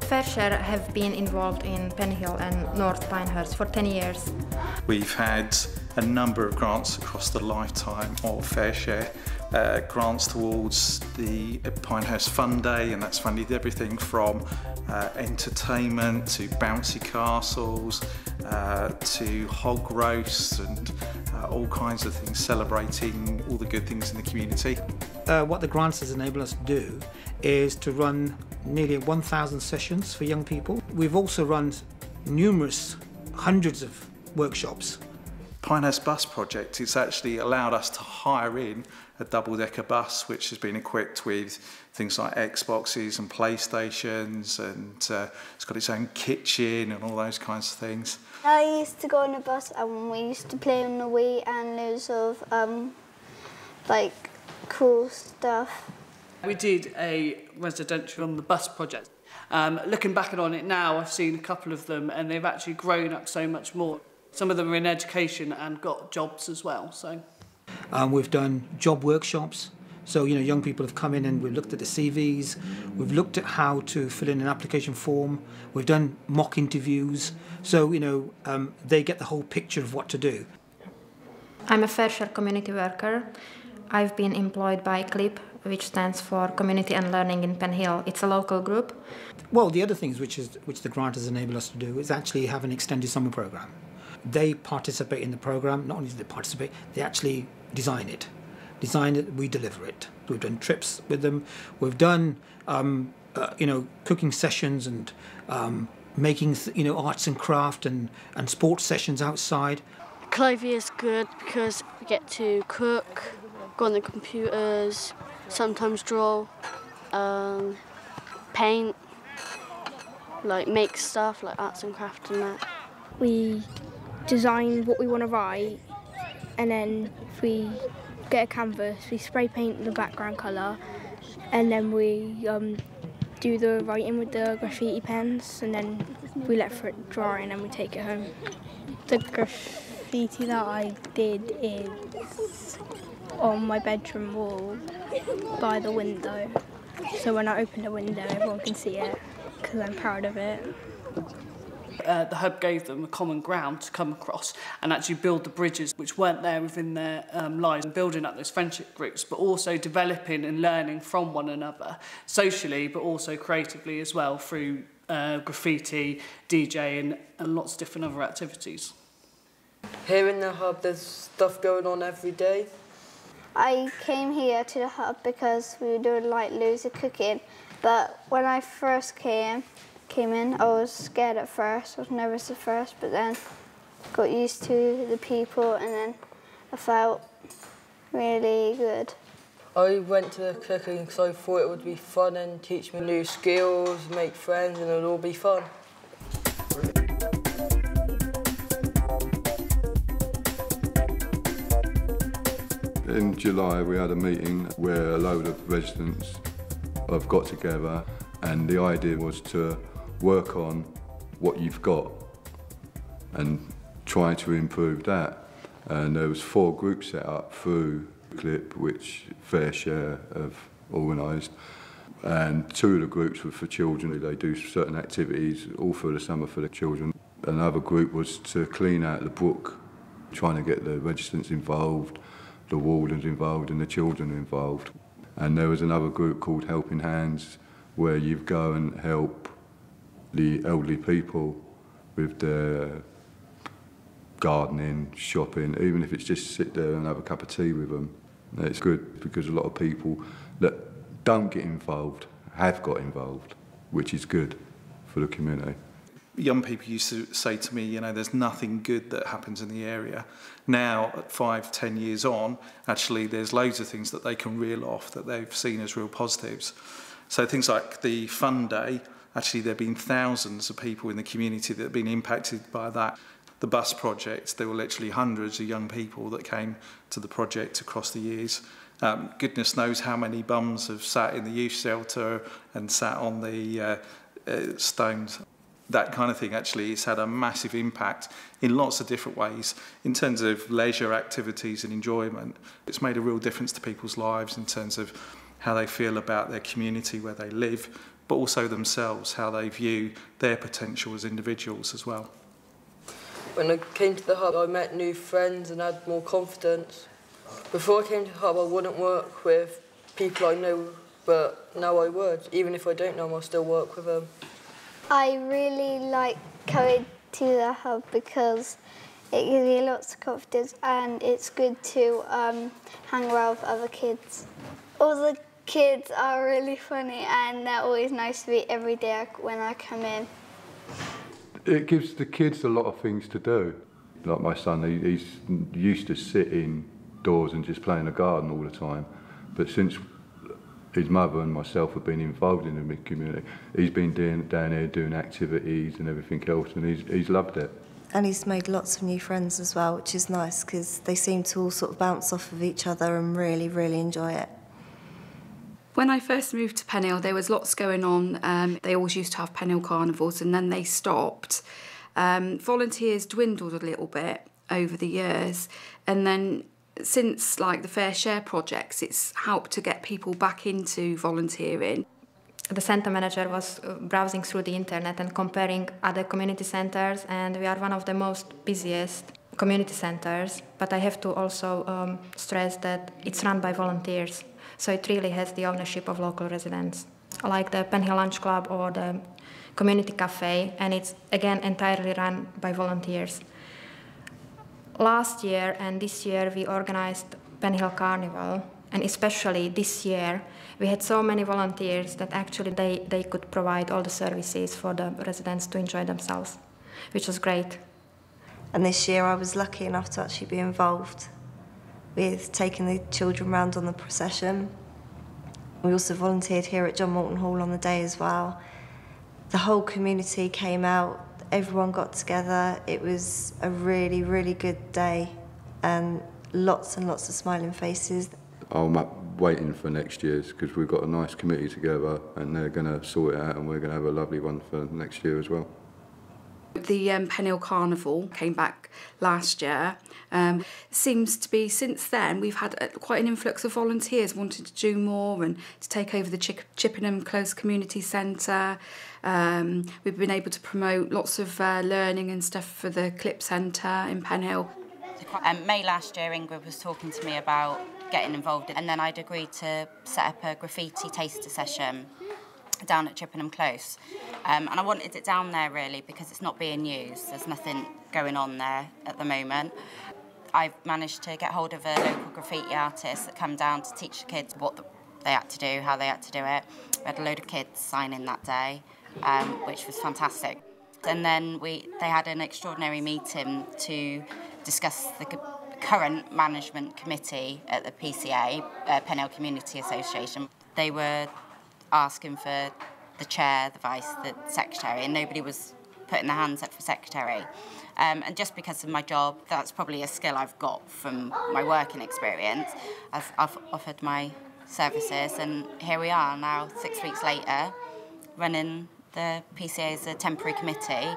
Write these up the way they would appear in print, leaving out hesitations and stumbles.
Fairshare have been involved in Penhill and North Pinehurst for 10 years. We've had a number of grants across the lifetime of Fairshare. Grants towards the Pinehurst Fun Day, and that's funded everything from entertainment to bouncy castles to hog roasts and all kinds of things, celebrating all the good things in the community. What the grants has enabled us to do is to run nearly 1,000 sessions for young people. We've also run hundreds of workshops. Pinehurst Bus Project, it's actually allowed us to hire in a double-decker bus which has been equipped with things like Xboxes and PlayStations, and it's got its own kitchen and all those kinds of things. I used to go on a bus and we used to play on the Wii and loads of like cool stuff. We did a residential on the bus project. Looking back on it now, I've seen a couple of them and they've actually grown up so much more. Some of them are in education and got jobs as well. So, we've done job workshops. So, young people have come in and we've looked at the CVs. We've looked at how to fill in an application form. We've done mock interviews. So, they get the whole picture of what to do. I'm a Fairshare community worker. I've been employed by CLIP, which stands for Community and Learning in Penhill. It's a local group. Well, the other things which the grant has enabled us to do is actually have an extended summer programme. They participate in the programme. Not only do they participate, they actually design it. We deliver it. We've done trips with them. We've done, cooking sessions and making, arts and craft and sports sessions outside. Clovey is good because we get to cook, go on the computers, sometimes draw, paint, make stuff like arts and craft and that. We design what we want to write, and then we get a canvas, we spray paint the background colour, and then we do the writing with the graffiti pens, and then we let for it dry and then we take it home. The graffiti that I did is on my bedroom wall by the window, so when I open the window everyone can see it because I'm proud of it. The hub gave them a common ground to come across and actually build the bridges which weren't there within their lives, and building up those friendship groups, but also developing and learning from one another socially, but also creatively as well through graffiti, DJing and lots of different other activities. Here in the hub there's stuff going on every day. I came here to the hub because we were doing loads of cooking, but when I first came in, I was scared at first, I was nervous at first, but then got used to the people and then I felt really good. I went to the cooking because I thought it would be fun and teach me new skills, make friends, and it would all be fun. In July we had a meeting where a load of residents have got together, and the idea was to work on what you've got and try to improve that. And there was 4 groups set up through CLIP, which Fairshare have organised, and 2 of the groups were for children. They do certain activities all through the summer for the children. Another group was to clean out the brook, trying to get the residents involved, the wardens involved and the children involved. And there was another group called Helping Hands, where you go and help the elderly people with their gardening, shopping, even if it's just sit there and have a cup of tea with them. It's good because a lot of people that don't get involved have got involved, which is good for the community. Young people used to say to me, there's nothing good that happens in the area. Now, at 5-10 years on, actually there's loads of things that they can reel off that they've seen as real positives. So things like the Fun Day, actually there have been thousands of people in the community that have been impacted by that. The bus project, there were literally hundreds of young people that came to the project across the years. Goodness knows how many bums have sat in the youth shelter and sat on the stones. That kind of thing, actually, it's had a massive impact in lots of different ways. In terms of leisure activities and enjoyment, it's made a real difference to people's lives in terms of how they feel about their community, where they live, but also themselves, how they view their potential as individuals as well. When I came to the hub, I met new friends and had more confidence. Before I came to the hub, I wouldn't work with people I know, but now I would. Even if I don't know them, I'll still work with them. I really like coming to the hub because it gives me lots of confidence and it's good to hang around with other kids. All the kids are really funny and they're always nice to me every day when I come in. It gives the kids a lot of things to do. Like my son, he's used to sit indoors and just play in the garden all the time. But since his mother and myself have been involved in the community, he's been down here doing activities and everything else, and he's loved it. And he's made lots of new friends as well, which is nice because they seem to all sort of bounce off of each other and really, really enjoy it. When I first moved to Penhill, there was lots going on. They always used to have Penhill carnivals, and then they stopped. Volunteers dwindled a little bit over the years, and then since like the Fair Share projects, it's helped to get people back into volunteering. The centre manager was browsing through the internet and comparing other community centres, and we are one of the most busiest community centres, but I have to also stress that it's run by volunteers, so it really has the ownership of local residents, like the Penhill Lunch Club or the community cafe, and it's again entirely run by volunteers. Last year and this year we organised Penhill Carnival, and especially this year we had so many volunteers that actually they could provide all the services for the residents to enjoy themselves, which was great. And this year I was lucky enough to actually be involved with taking the children round on the procession. We also volunteered here at John Morton Hall on the day as well. The whole community came out, everyone got together. It was a really, really good day and lots of smiling faces. I'm waiting for next year's because we've got a nice committee together and they're going to sort it out, and we're going to have a lovely one for next year as well. The Penhill Carnival came back last year. Seems to be, since then, we've had quite an influx of volunteers wanting to do more and to take over the Chippenham Close Community Centre. We've been able to promote lots of learning and stuff for the Clip Centre in Penhill. May last year, Ingrid was talking to me about getting involved, and then I'd agreed to set up a graffiti taster session down at Chippenham Close. And I wanted it down there really because it's not being used. There's nothing going on there at the moment. I've managed to get hold of a local graffiti artist that come down to teach the kids what they had to do, how they had to do it. We had a load of kids signing that day, which was fantastic. And then they had an extraordinary meeting to discuss the current management committee at the PCA, Penhill Community Association. They were asking for the chair, the vice, the secretary, and nobody was putting their hands up for secretary. And just because of my job, that's probably a skill I've got from my working experience. I've offered my services, and here we are now, 6 weeks later, running the PCA as a temporary committee.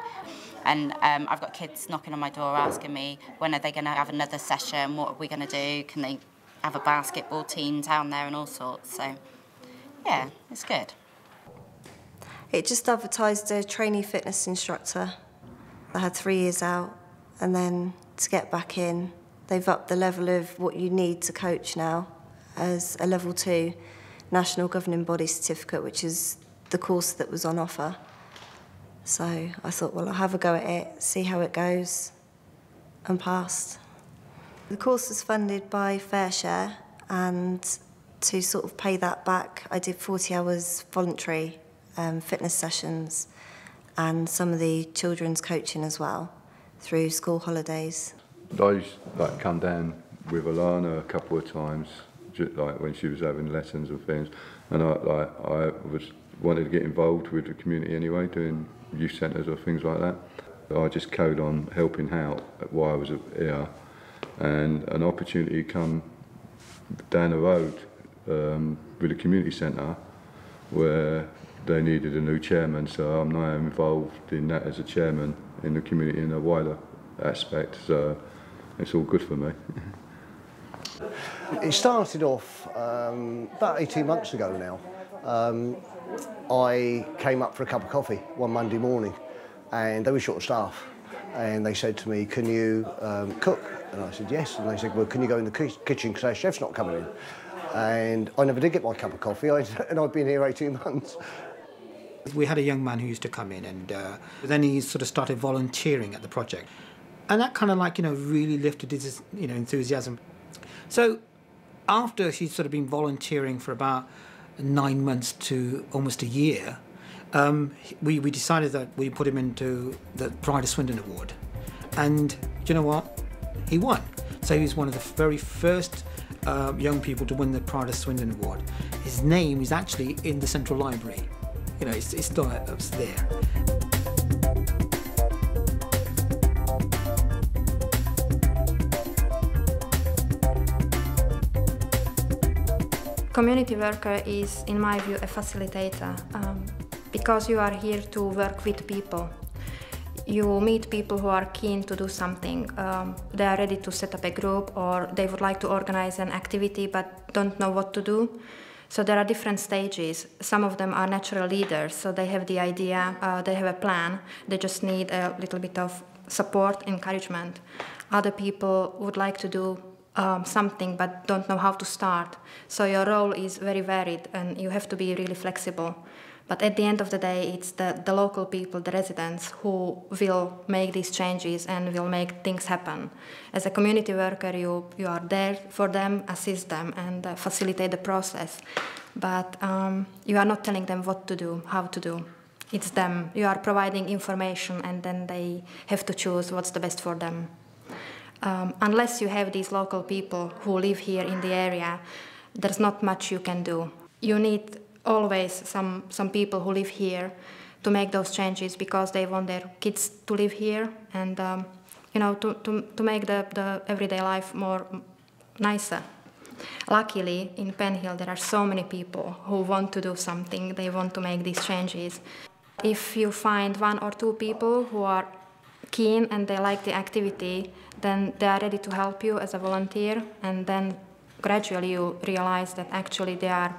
And I've got kids knocking on my door asking me, when are they going to have another session? What are we going to do? Can they have a basketball team down there and all sorts? So, yeah, it's good. It just advertised a trainee fitness instructor. I had 3 years out, and then to get back in, they've upped the level of what you need to coach now as a level 2 National Governing Body certificate, which is the course that was on offer. So I thought, well, I'll have a go at it, see how it goes, and passed. The course was funded by Fair Share, and to sort of pay that back, I did 40 hours voluntary fitness sessions and some of the children's coaching as well through school holidays. I used to come down with Alana a couple of times, just like when she was having lessons and things, and I wanted to get involved with the community anyway, doing youth centres or things like that. I just carried on helping out while I was here, and an opportunity come down the road with a community centre where they needed a new chairman, so I'm now involved in that as a chairman in the community in a wider aspect, so it's all good for me. It started off about 18 months ago now. I came up for a cup of coffee one Monday morning, and they were short of staff, and they said to me, "Can you cook?" And I said, "Yes." And they said, "Well, can you go in the kitchen because our chef's not coming in?" And I never did get my cup of coffee, and I've been here 18 months. We had a young man who used to come in, and then he sort of started volunteering at the project, and that kind of like really lifted his enthusiasm. So after he'd sort of been volunteering for about 9 months to almost a year, we decided that we put him into the Pride of Swindon Award, and do you know what? He won. So he was one of the very first young people to win the Pride of Swindon Award. His name is actually in the Central Library. It's still there. Community worker is, in my view, a facilitator because you are here to work with people. You meet people who are keen to do something. They are ready to set up a group, or they would like to organize an activity but don't know what to do. So there are different stages. Some of them are natural leaders, so they have the idea, they have a plan, they just need a little bit of support, encouragement. Other people would like to do something but don't know how to start. So your role is very varied and you have to be really flexible. But at the end of the day, it's the local people, the residents, who will make these changes and will make things happen. As a community worker, you are there for them, assist them, and facilitate the process. But you are not telling them what to do, how to do. It's them. You are providing information, and then they have to choose what's the best for them. Unless you have these local people who live here in the area, there's not much you can do. You need always some people who live here to make those changes because they want their kids to live here and to make the everyday life more nicer. Luckily, in Penhill, there are so many people who want to do something. They want to make these changes. If you find 1 or 2 people who are keen and they like the activity, then they are ready to help you as a volunteer, and then gradually you realize that actually they are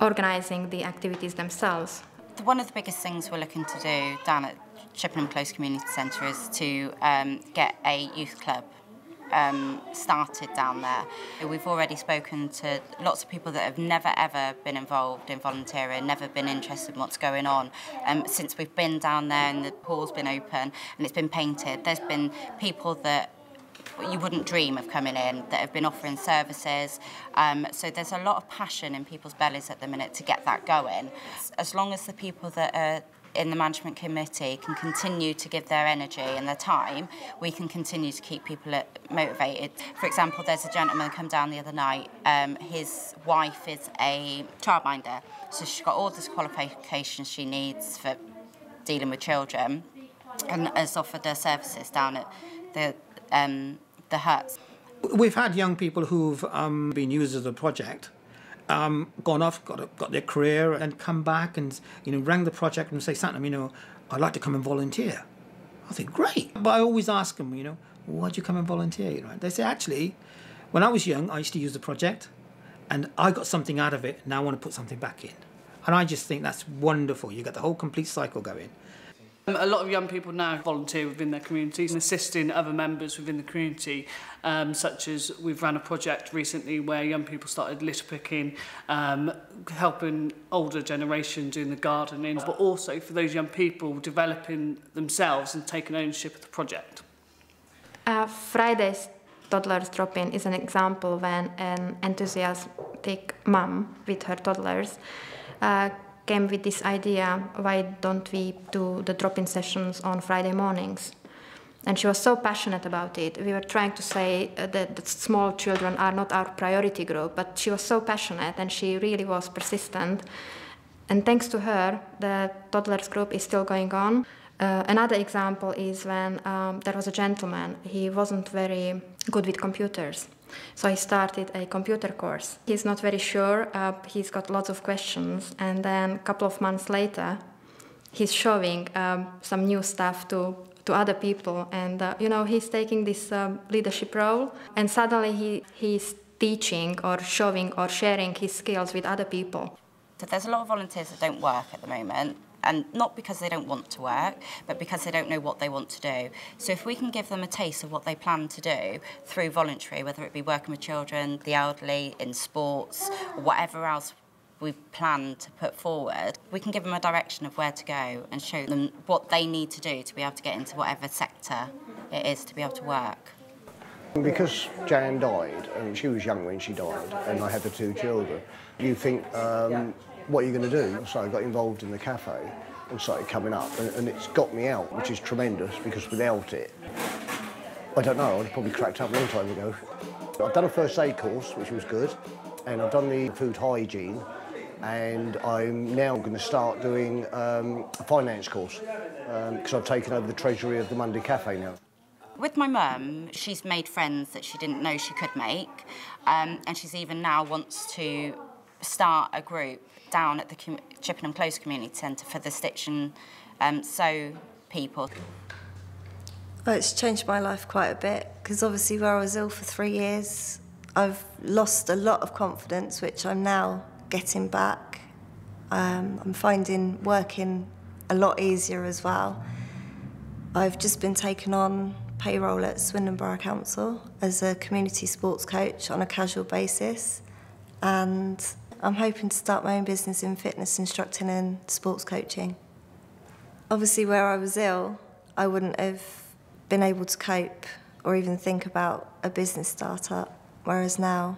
organising the activities themselves. One of the biggest things we're looking to do down at Chippenham Close Community Centre is to get a youth club started down there. We've already spoken to lots of people that have never ever been involved in volunteering, never been interested in what's going on. Since we've been down there and the pool's been open and it's been painted, there's been people that you wouldn't dream of coming in that have been offering services. So there's a lot of passion in people's bellies at the minute to get that going. As long as the people that are in the management committee can continue to give their energy and their time, we can continue to keep people motivated. For example, there's a gentleman come down the other night. His wife is a childminder, so she's got all the qualifications she needs for dealing with children, and has offered her services down at the huts. We've had young people who've been users of the project, gone off, got their career, and come back and rang the project and say, "Santam, I'd like to come and volunteer." I think, great. But I always ask them, why'd you come and volunteer? They say, actually, when I was young, I used to use the project, and I got something out of it. Now I want to put something back in, and I just think that's wonderful. You get the whole complete cycle going. A lot of young people now volunteer within their communities and assisting other members within the community, such as we've run a project recently where young people started litter picking, helping older generation doing the gardening, but also for those young people developing themselves and taking ownership of the project. Friday's toddlers drop-in is an example when an enthusiastic mum with her toddlers came with this idea, why don't we do the drop-in sessions on Friday mornings? And she was so passionate about it. We were trying to say that small children are not our priority group, but she was so passionate and she really was persistent. And thanks to her, the toddlers group is still going on. Another example is when there was a gentleman. He wasn't very good with computers. So he started a computer course. He's not very sure, he's got lots of questions, and then a couple of months later, he's showing some new stuff to other people, and he's taking this leadership role, and suddenly he's teaching or showing or sharing his skills with other people. Because there's a lot of volunteers that don't work at the moment, and not because they don't want to work, but because they don't know what they want to do. So if we can give them a taste of what they plan to do through voluntary, whether it be working with children, the elderly, in sports, or whatever else we plan to put forward, we can give them a direction of where to go and show them what they need to do to be able to get into whatever sector it is to be able to work. Because Jan died, and she was young when she died, and I had the 2 children, you think, what are you going to do? So I got involved in the cafe and started coming up, and it's got me out, which is tremendous, because without it, I don't know, I'd probably cracked up a long time ago. I've done a first aid course, which was good, and I've done the food hygiene, and I'm now going to start doing a finance course, because I've taken over the treasury of the Monday Cafe now. With my mum, she's made friends that she didn't know she could make, and she's even now wants to start a group down at the Chippenham Close Community Centre for the stitch and sew people. Well, it's changed my life quite a bit, because obviously where I was ill for 3 years, I've lost a lot of confidence, which I'm now getting back. I'm finding working a lot easier as well. I've just been taken on payroll at Swindon Borough Council as a community sports coach on a casual basis, and I'm hoping to start my own business in fitness instructing and sports coaching. Obviously where I was ill, I wouldn't have been able to cope or even think about a business startup, whereas now,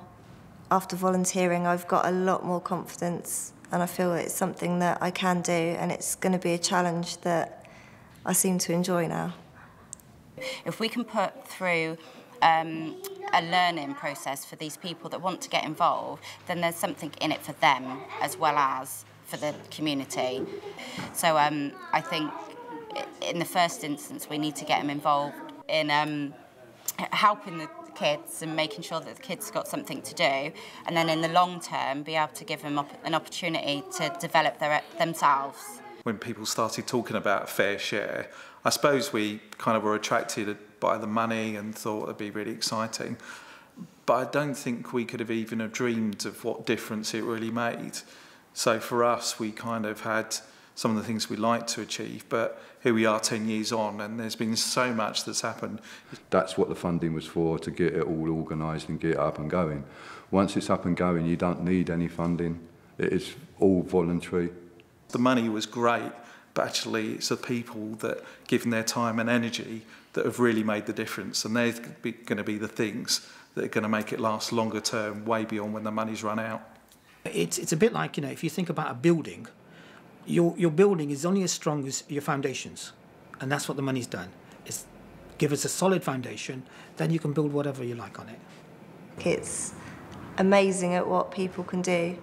after volunteering, I've got a lot more confidence, and I feel it's something that I can do, and it's going to be a challenge that I seem to enjoy now. If we can put through a learning process for these people that want to get involved, then there's something in it for them as well as for the community. So I think in the first instance we need to get them involved in helping the kids and making sure that the kids got something to do, and then in the long term be able to give them an opportunity to develop themselves. When people started talking about fair share, I suppose we kind of were attracted by the money and thought it'd be really exciting. But I don't think we could have even dreamed of what difference it really made. So for us, we kind of had some of the things we liked to achieve, but here we are 10 years on, and there's been so much that's happened. That's what the funding was for, to get it all organised and get it up and going. Once it's up and going, you don't need any funding. It is all voluntary. The money was great, but actually it's the people that give them their time and energy that have really made the difference, and they're going to be the things that are going to make it last longer term, way beyond when the money's run out. It's a bit like, you know, if you think about a building, your building is only as strong as your foundations, and that's what the money's done. It's give us a solid foundation, then you can build whatever you like on it. It's amazing at what people can do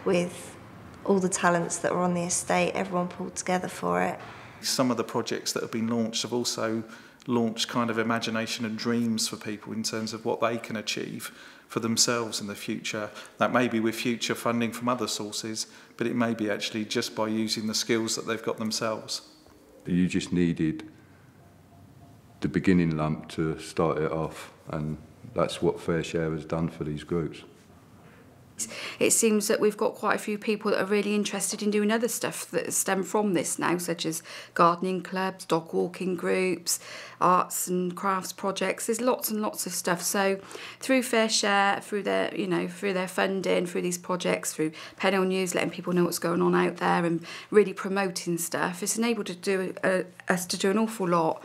with all the talents that are on the estate, everyone pulled together for it. Some of the projects that have been launched have also launched kind of imagination and dreams for people in terms of what they can achieve for themselves in the future. That may be with future funding from other sources, but it may be actually just by using the skills that they've got themselves. You just needed the beginning lump to start it off, and that's what Fair Share has done for these groups. It seems that we've got quite a few people that are really interested in doing other stuff that stem from this now, such as gardening clubs, dog walking groups, arts and crafts projects. There's lots and lots of stuff. So through Fair Share, through their, through their funding, through these projects, through Penhill News, letting people know what's going on out there and really promoting stuff, it's enabled us to do an awful lot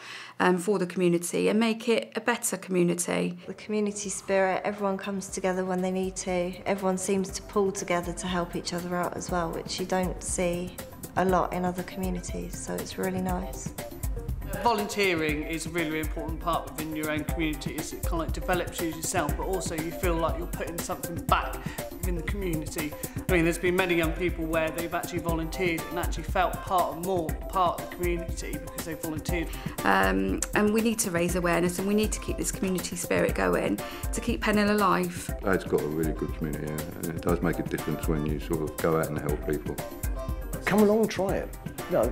for the community and make it a better community. The community spirit, everyone comes together when they need to. Everyone seems to pull together to help each other out as well, which you don't see a lot in other communities, so it's really nice. Volunteering is a really, really important part within your own community. It kind of like develops you yourself, but also you feel like you're putting something back in the community. I mean, there's been many young people where they've actually volunteered and actually felt part of the community because they volunteered. And we need to raise awareness, and we need to keep this community spirit going to keep Penhill alive. It's got a really good community, and it does make a difference when you sort of go out and help people. Come along, try it.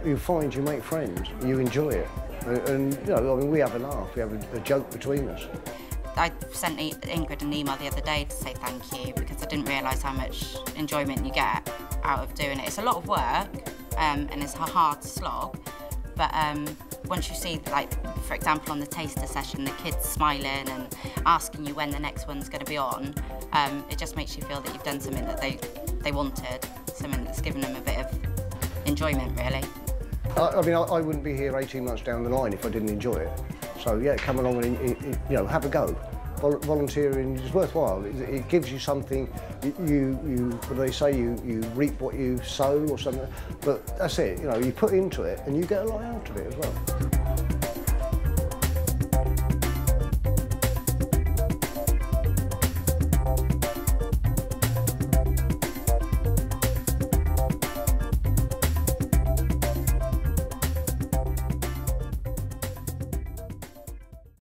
You find you make friends, you enjoy it. And I mean, we have a laugh, we have a joke between us. I sent Ingrid an email the other day to say thank you, because I didn't realise how much enjoyment you get out of doing it. It's a lot of work and it's a hard slog, but once you see, like, for example, on the taster session, the kids smiling and asking you when the next one's going to be on, it just makes you feel that you've done something that they wanted, something that's given them a bit of enjoyment, really. I mean, I wouldn't be here 18 months down the line if I didn't enjoy it. So yeah, come along and have a go. Volunteering is worthwhile. It gives you something. What do they say? You reap what you sow or something. But that's it. You put into it and you get a lot out of it as well.